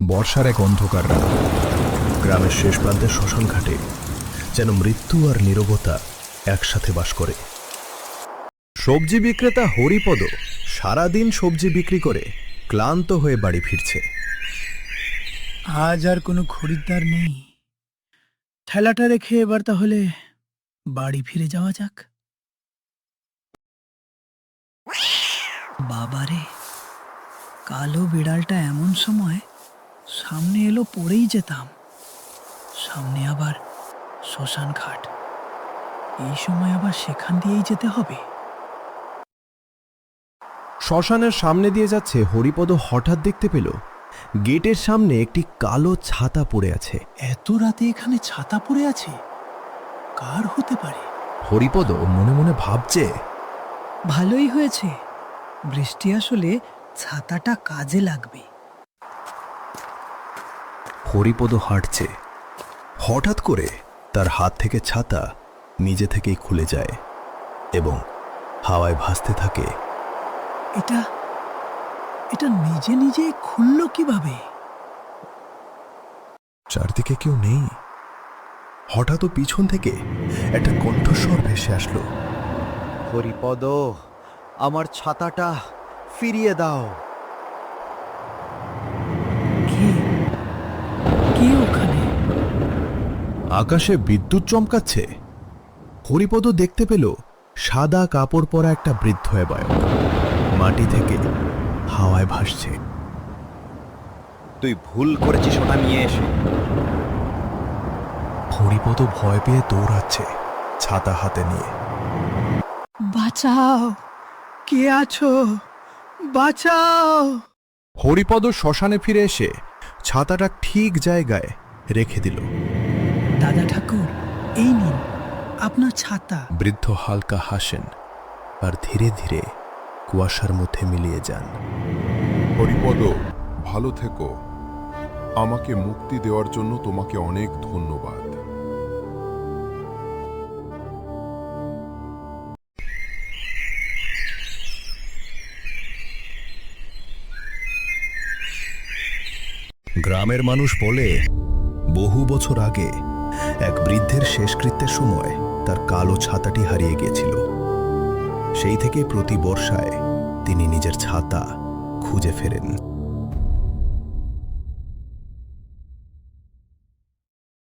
বর্ষার এক অন্ধকার রাত। গ্রামের শেষ প্রান্তে শ্মশান ঘাটে যেন মৃত্যু আর নীরবতা একসাথে বাস করে। সবজি বিক্রেতা হরিপদ সারাদিন সবজি বিক্রি করে ক্লান্ত হয়ে বাড়ি ফিরছে। আজ আর কোনো খরিদ্দার নেই। ঠেলাটা রেখে এবার তাহলে বাড়ি ফিরে যাওয়া যাক। বাবারে, কালো বিড়ালটা এমন সময় সামনে এলো, পড়েই যেতাম। সামনে আবার শ্মশান ঘাট, এই সময় আবার সেখান দিয়েই যেতে হবে। শ্মশানের সামনে দিয়ে যাচ্ছে হরিপদ হঠাৎ দেখতে পেল গেটের সামনে একটি কালো ছাতা পড়ে আছে। এত রাতে এখানে ছাতা পড়ে আছে, কার হতে পারে? হরিপদ মনে মনে ভাবছে, ভালোই হয়েছে, বৃষ্টি আসলে ছাতাটা কাজে লাগবে। হরিপদ হাঁটছে। হঠাৎ করে তার হাত থেকে ছাতা নিজে থেকেই খুলে যায় এবং হাওয়ায় ভাসতে থাকে। এটা এটা নিজে নিজে খুললো কিভাবে? চারদিকে কেউ নেই। হঠাৎ পিছন থেকে একটা কণ্ঠস্বর ভেসে আসলো, হরিপদ, আমার ছাতাটা ফিরিয়ে দাও। কে কে ওখানে? আকাশে বিদ্যুৎ চমকাচ্ছে। হরিপদ দেখতে পেল সাদা কাপড় পরা একটা বৃদ্ধ এবায়ক মাটি থেকে হাওয়ায় ভাসছে। তুই ভুল করেছিস ওটা নিয়ে এসে। হরিপদ ভয় পেয়ে দৌড়াচ্ছে ছাতা হাতে নিয়ে। বাঁচাও, কে আছো? বাঁচাও! হরিপদ শ্মশানে ফিরে এসে ছাতাটা ঠিক জায়গায় রেখে দিল। দাদা ঠাকুর, এই নিন আপনার ছাতা। বৃদ্ধ হালকা হাসেন আর ধীরে ধীরে কুয়াশার মধ্যে মিলিয়ে যান। হরিপদ, ভালো থেকো। আমাকে মুক্তি দেওয়ার জন্য তোমাকে অনেক ধন্যবাদ। গ্রামের মানুষ বলে বহু বছর আগে এক বৃদ্ধের শেষকৃত্যের সময় তার কালো ছাতাটি হারিয়ে গিয়েছিল। সেই থেকে প্রতি বর্ষায় তিনি নিজের ছাতা খুঁজে ফেরেন।